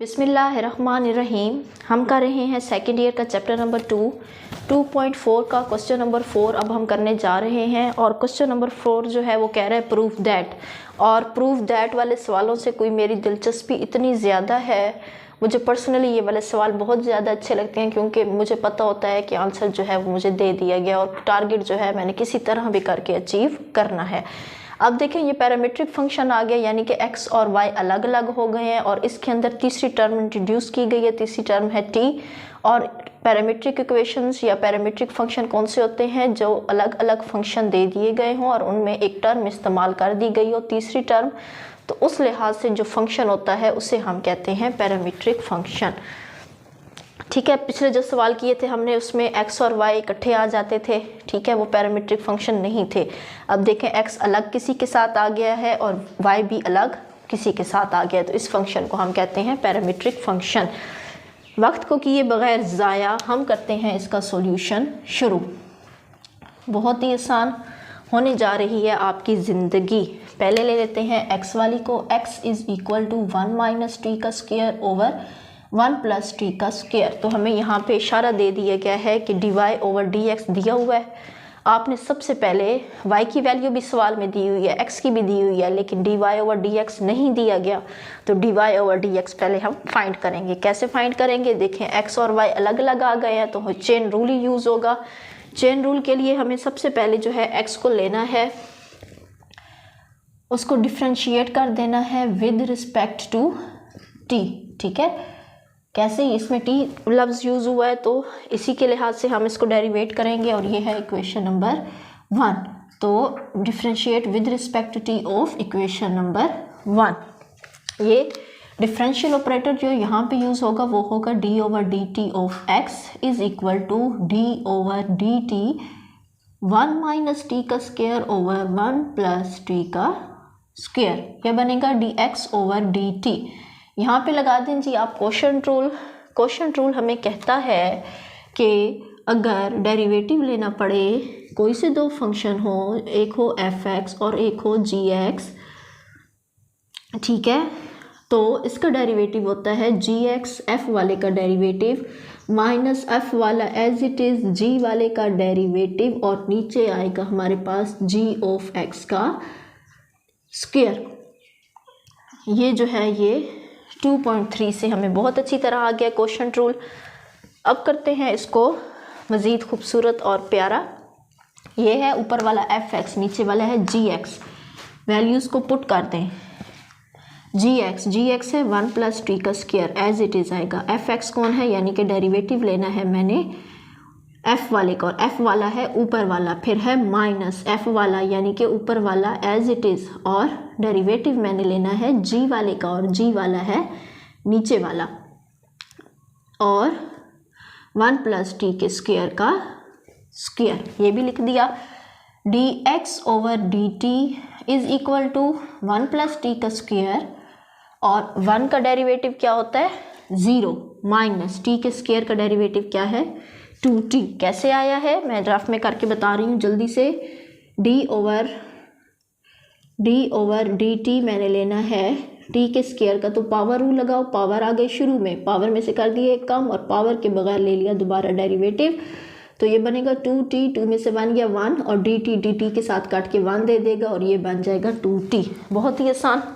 बिस्मिल्लाहिर्रहमानिर्रहीम। हम कर रहे हैं सेकेंड ईयर का चैप्टर नंबर 2.4 का क्वेश्चन नंबर 4 अब हम करने जा रहे हैं। और क्वेश्चन नंबर 4 जो है वो कह रहा है प्रूफ दैट। और प्रूफ दैट वाले सवालों से कोई मेरी दिलचस्पी इतनी ज़्यादा है, मुझे पर्सनली ये वाले सवाल बहुत ज़्यादा अच्छे लगते हैं क्योंकि मुझे पता होता है कि आंसर जो है वो मुझे दे दिया गया और टारगेट जो है मैंने किसी तरह भी करके अचीव करना है। अब देखें ये पैरामीट्रिक फंक्शन आ गया, यानी कि x और y अलग अलग हो गए हैं और इसके अंदर तीसरी टर्म इंट्रोड्यूस की गई है। तीसरी टर्म है t। और पैरामीट्रिक इक्वेशंस या पैरामीट्रिक फंक्शन कौन से होते हैं? जो अलग अलग फंक्शन दे दिए गए हों और उनमें एक टर्म इस्तेमाल कर दी गई हो, तीसरी टर्म, तो उस लिहाज से जो फंक्शन होता है उसे हम कहते हैं पैरामीट्रिक फंक्शन। ठीक है, पिछले जो सवाल किए थे हमने उसमें x और y इकट्ठे आ जाते थे, ठीक है, वो पैरामीट्रिक फंक्शन नहीं थे। अब देखें x अलग किसी के साथ आ गया है और y भी अलग किसी के साथ आ गया है, तो इस फंक्शन को हम कहते हैं पैरामीट्रिक फंक्शन। वक्त को किए बगैर ज़ाया हम करते हैं इसका सॉल्यूशन शुरू। बहुत ही आसान होने जा रही है आपकी ज़िंदगी। पहले ले लेते हैं x वाली को। x is equal to 1 minus T का स्क्वायर ओवर 1 प्लस टी का स्क्वायर। तो हमें यहाँ पे इशारा दे दिया गया है कि dy ओवर dx दिया हुआ है। आपने सबसे पहले y की वैल्यू भी सवाल में दी हुई है, x की भी दी हुई है, लेकिन dy ओवर dx नहीं दिया गया। तो dy ओवर dx पहले हम फाइंड करेंगे। कैसे फाइंड करेंगे? देखें x और y अलग अलग आ गए हैं तो चेन रूल ही यूज़ होगा। चेन रूल के लिए हमें सबसे पहले जो है x को लेना है, उसको डिफ्रेंशिएट कर देना है विद रिस्पेक्ट टू t। ठीक है, कैसे? इसमें t लफ्ज़ यूज़ हुआ है तो इसी के लिहाज से हम इसको डेरिवेट करेंगे और ये है इक्वेशन नंबर 1। तो differentiate with respect to t of equation number 1। ये डिफरेंशियल ऑपरेटर जो यहाँ पे यूज़ होगा वो होगा d over D T of x is equal to d over D T 1 minus T का स्क्वायर ओवर 1 प्लस टी का स्क्वायर। यह बनेगा dx ओवर dt। यहाँ पे लगा दें जी आप क्वोशंट रूल। क्वोशंट रूल हमें कहता है कि अगर डेरिवेटिव लेना पड़े, कोई से दो फंक्शन हो, एक हो fx और एक हो gx, ठीक है, तो इसका डेरिवेटिव होता है gx f वाले का डेरिवेटिव माइनस f वाला एज इट इज़ g वाले का डेरिवेटिव और नीचे आएगा हमारे पास g ऑफ x का स्क्वायर। ये जो है ये 2.3 से हमें बहुत अच्छी तरह आ गया क्वोशंट रूल। अब करते हैं इसको मज़ीद खूबसूरत और प्यारा। ये है ऊपर वाला fx, नीचे वाला है gx। वैल्यूज़ को पुट कर दें। gx है 1 प्लस टी का स्क्वायर एज इट इज़ आएगा। fx कौन है? यानी कि डेरिवेटिव लेना है मैंने f वाले का, और f वाला है ऊपर वाला, फिर है माइनस f वाला यानी कि ऊपर वाला एज इट इज़, और डेरिवेटिव मैंने लेना है g वाले का और g वाला है नीचे वाला, और 1 प्लस टी के स्क्वायर का स्क्वायर। ये भी लिख दिया। dx over dt is equal to 1 plus T का स्क्वायर, और 1 का डेरिवेटिव क्या होता है? 0, माइनस टी के स्क्वायर का डेरिवेटिव क्या है? 2t। कैसे आया है मैं ड्राफ्ट में करके बता रही हूँ जल्दी से। d ओवर dt मैंने लेना है t के स्क्वायर का, तो पावर रूल लगाओ। पावर आ गई शुरू में, पावर में से कर दिए एक कम और पावर के बगैर ले लिया दोबारा डेरिवेटिव, तो ये बनेगा 2t। 2 में से बन गया 1 और dt के साथ काट के 1 दे देगा और ये बन जाएगा 2t। बहुत ही आसान।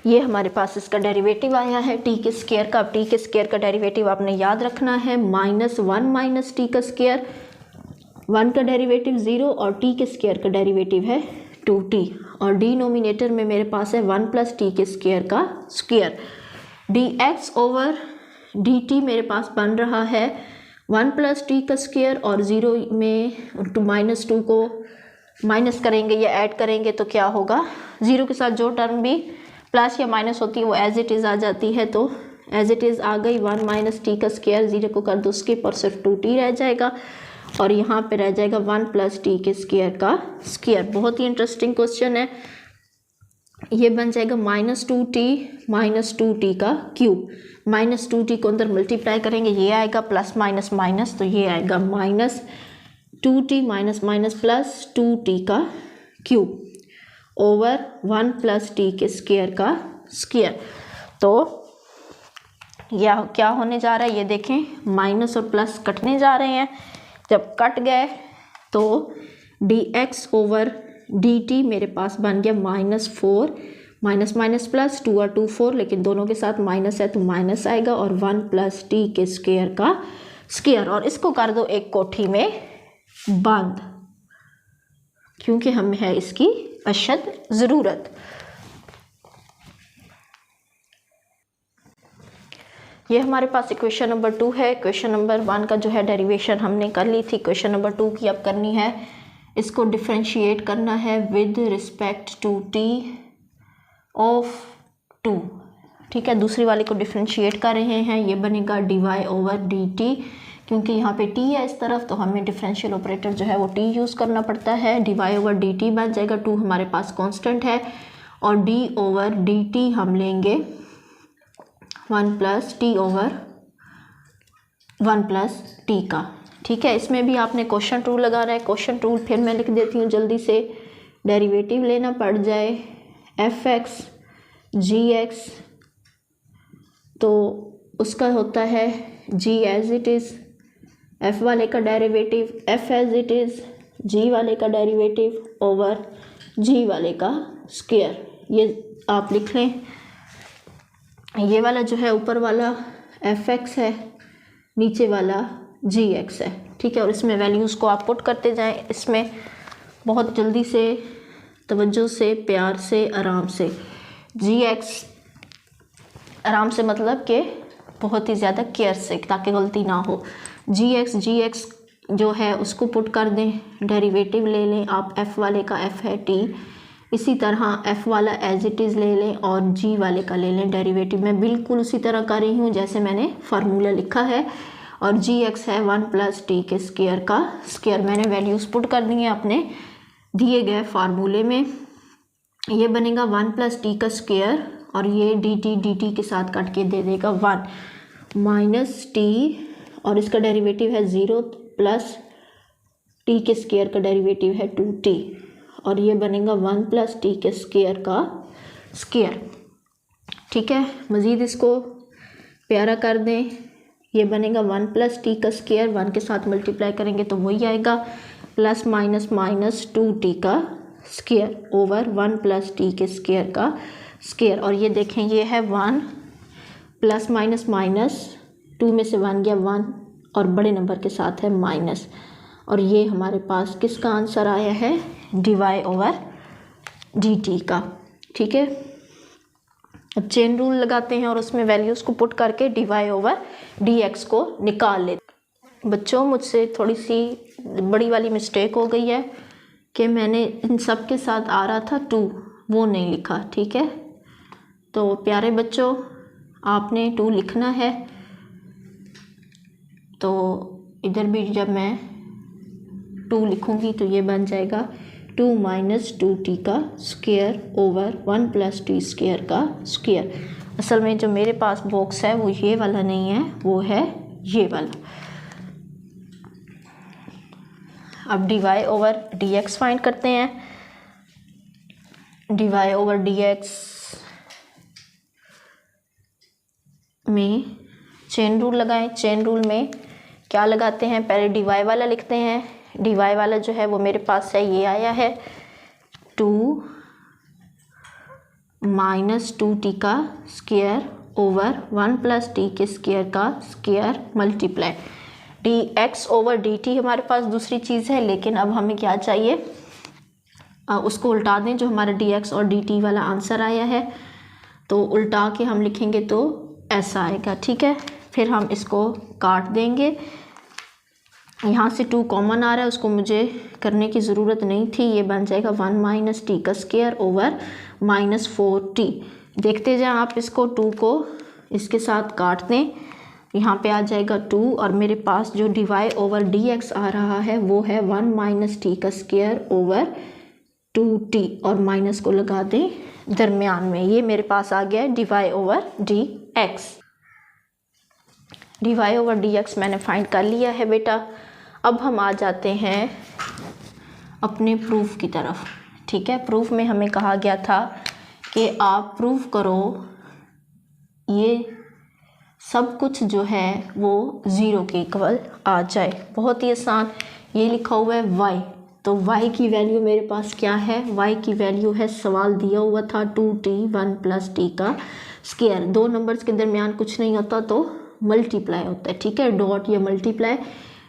ये हमारे पास इसका डेरिवेटिव आया है t के स्क्वायर का। अब t के स्क्वायर का डेरिवेटिव आपने याद रखना है माइनस 1 माइनस टी का स्क्वायर, 1 का डेरिवेटिव 0 और t के स्क्वायर का डेरिवेटिव है 2t, और डिनोमिनेटर में मेरे पास है 1 प्लस टी के स्क्वायर का स्क्वायर। dx ओवर dt मेरे पास बन रहा है 1 प्लस टी का स्क्वायर, और 0 में माइनस 2 को माइनस करेंगे या ऐड करेंगे तो क्या होगा? 0 के साथ जो टर्म भी प्लस या माइनस होती है वो एज इट इज़ आ जाती है, तो एज इट इज़ आ गई। 1 माइनस टी का स्क्वायर 0 को कर दो स्किप और सिर्फ 2t रह जाएगा, और यहाँ पे रह जाएगा 1 प्लस टी के स्क्वायर का स्क्वायर। बहुत ही इंटरेस्टिंग क्वेश्चन है। ये बन जाएगा माइनस 2t का क्यूब। माइनस 2t को अंदर मल्टीप्लाई करेंगे, ये आएगा प्लस माइनस माइनस, तो ये आएगा minus 2t minus minus plus 2t का क्यूब ओवर 1 प्लस टी के स्क्वायर का स्क्वायर। तो या क्या होने जा रहा है ये देखें, माइनस और प्लस कटने जा रहे हैं। जब कट गए तो dx ओवर dt मेरे पास बन गया -4, माइनस माइनस प्लस, 2 और 2 4, लेकिन दोनों के साथ माइनस है तो माइनस आएगा, और 1 + t के स्क्वायर का स्क्वायर। और इसको कर दो एक कोठी में बंद, क्योंकि हमें है इसकी अशद ज़रूरत। ये हमारे पास इक्वेशन नंबर 2 है। क्वेश्चन नंबर 1 का जो है डेरिवेशन हमने कर ली थी, क्वेश्चन नंबर 2 की अब करनी है। इसको डिफ्रेंशिएट करना है with respect to t of 2, ठीक है। दूसरी वाले को डिफ्रेंशिएट कर रहे हैं, ये बनेगा dy ओवर dt, क्योंकि यहाँ पे t है इस तरफ तो हमें डिफरेंशियल ऑपरेटर जो है वो t यूज़ करना पड़ता है। dy ओवर dt बन जाएगा, 2 हमारे पास कांस्टेंट है, और d ओवर dt हम लेंगे 1 + t ओवर 1 + t का, ठीक है। इसमें भी आपने क्वेश्चन रूल लगाना है। क्वेश्चन रूल फिर मैं लिख देती हूँ जल्दी से। डेरिवेटिव लेना पड़ जाए f(x) g(x), तो उसका होता है g as it is, f वाले का derivative f as it is, g वाले का डेरिवेटिव ओवर g वाले का स्क्वायर। ये आप लिख लें। ये वाला जो है ऊपर वाला f(x) है, नीचे वाला g(x) है, ठीक है। और इसमें वैल्यूज़ को आप पुट करते जाएं। इसमें बहुत जल्दी से, तवज्जो से, प्यार से, आराम से। g(x) आराम से मतलब कि बहुत ही ज़्यादा केयर से, ताकि गलती ना हो। g(x) जो है उसको पुट कर दें, डेरिवेटिव ले लें आप। f वाले का f है t, इसी तरह f वाला एज इट इज़ ले लें, और g वाले का ले लें डेरिवेटिव। मैं बिल्कुल उसी तरह कर रही हूँ जैसे मैंने फार्मूला लिखा है। और g(x) है 1 + t के स्क्वायर का स्क्वायर। मैंने वैल्यूज़ पुट कर दी हैं अपने दिए गए फार्मूले में। ये बनेगा 1 + t का स्क्वायर, और ये dt के साथ काट के दे देगा 1 - t, और इसका डेरिवेटिव है 0 + t के स्क्वायर का डेरिवेटिव है 2t, और ये बनेगा 1 + t के स्क्वायर का स्क्वायर, ठीक है। मज़ीद इसको प्यारा कर दें। ये बनेगा 1 + t का स्क्वायर, 1 के साथ मल्टीप्लाई करेंगे तो वही आएगा, प्लस माइनस माइनस 2t का स्क्वायर ओवर 1 + t के स्क्वायर का स्क्वायर। और ये देखें, ये है 1 प्लस माइनस माइनस, 2 में से 1 गया 1, और बड़े नंबर के साथ है माइनस। और ये हमारे पास किसका आंसर आया है, dy ओवर dt का, ठीक है। अब चेन रूल लगाते हैं और उसमें वैल्यूज़ को पुट करके dy ओवर dx को निकाल लेते। बच्चों, मुझसे थोड़ी सी बड़ी वाली मिस्टेक हो गई है कि मैंने इन सब के साथ आ रहा था 2, वो नहीं लिखा, ठीक है। तो प्यारे बच्चों, आपने 2 लिखना है। तो इधर भी जब मैं 2 लिखूंगी तो ये बन जाएगा 2 - 2t का स्क्वायर ओवर 1 + t स्क्वायर का स्क्वायर। असल में जो मेरे पास बॉक्स है वो ये वाला नहीं है, वो है ये वाला। अब dy ओवर dx फाइंड करते हैं। dy ओवर dx में चेन रूल लगाएं। चेन रूल में क्या लगाते हैं, पहले dy वाला लिखते हैं। dy वाला जो है वो मेरे पास है, ये आया है 2 - 2t का स्क्वायर ओवर 1 + t के स्क्वायर का square multiply dx over dt हमारे पास दूसरी चीज़ है, लेकिन अब हमें क्या चाहिए, उसको उल्टा दें जो हमारा dx और dt वाला आंसर आया है। तो उल्टा के हम लिखेंगे तो ऐसा आएगा, ठीक है। फिर हम इसको काट देंगे। यहाँ से 2 कॉमन आ रहा है, उसको मुझे करने की ज़रूरत नहीं थी। ये बन जाएगा 1 - t का स्क्वायर ओवर -4t। देखते जाएं आप इसको, 2 को इसके साथ काट दें, यहाँ पे आ जाएगा 2, और मेरे पास जो dy ओवर dx आ रहा है वो है 1 - t का स्क्वायर ओवर 2t, और माइनस को लगा दें दरमियान में। ये मेरे पास आ गया dy over dx। dy over dx मैंने फाइंड कर लिया है बेटा। अब हम आ जाते हैं अपने प्रूफ की तरफ, ठीक है। प्रूफ में हमें कहा गया था कि आप प्रूफ करो ये सब कुछ जो है वो 0 के इक्वल आ जाए। बहुत ही आसान। ये लिखा हुआ है y, तो y की वैल्यू मेरे पास क्या है, y की वैल्यू है, सवाल दिया हुआ था 2t 1 + t का स्क्वायर। दो नंबर्स के दरमियान कुछ नहीं होता तो मल्टीप्लाई होता है, ठीक है, डॉट या मल्टीप्लाई।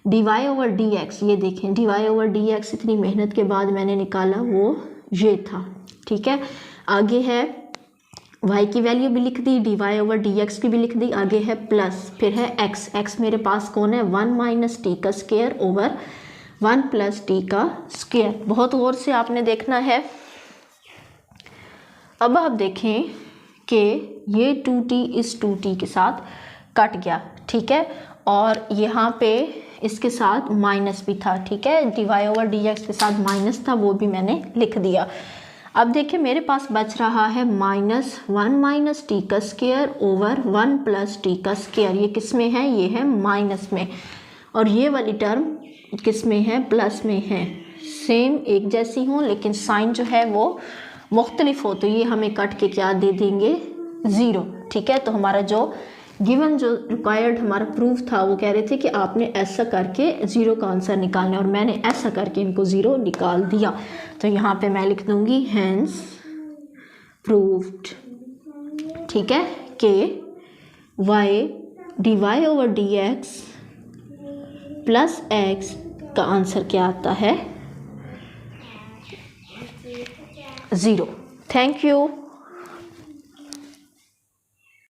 dy/dx, ये देखें dy/dx इतनी मेहनत के बाद मैंने निकाला, वो ये था, ठीक है। आगे है y की वैल्यू भी लिख दी, dy/dx की भी लिख दी, आगे है प्लस, फिर है x मेरे पास कौन है, 1 - t का स्क्वायर ओवर 1 + t का स्क्वायर। बहुत गौर से आपने देखना है। अब आप देखें कि ये 2t इस 2t के साथ कट गया, ठीक है, और यहाँ पे इसके साथ माइनस भी था, ठीक है, dy/dx के साथ माइनस था, वो भी मैंने लिख दिया। अब देखिए मेरे पास बच रहा है -1 - t का स्क्वायर ओवर 1 + t का स्क्वायर। ये किस में है, ये है माइनस में, और ये वाली टर्म किस में है, प्लस में है। सेम एक जैसी हों लेकिन साइन जो है वो मुख्तलिफ हो, तो ये हमें कट के क्या दे देंगे, 0, ठीक है। तो हमारा जो गिवन जो रिक्वायर्ड हमारा प्रूफ था, वो कह रहे थे कि आपने ऐसा करके 0 का आंसर निकालना है, और मैंने ऐसा करके इनको 0 निकाल दिया। तो यहाँ पे मैं लिख दूंगी हैंस प्रूव्ड, ठीक है, कि y dy/dx + x का आंसर क्या आता है, 0। Thank you.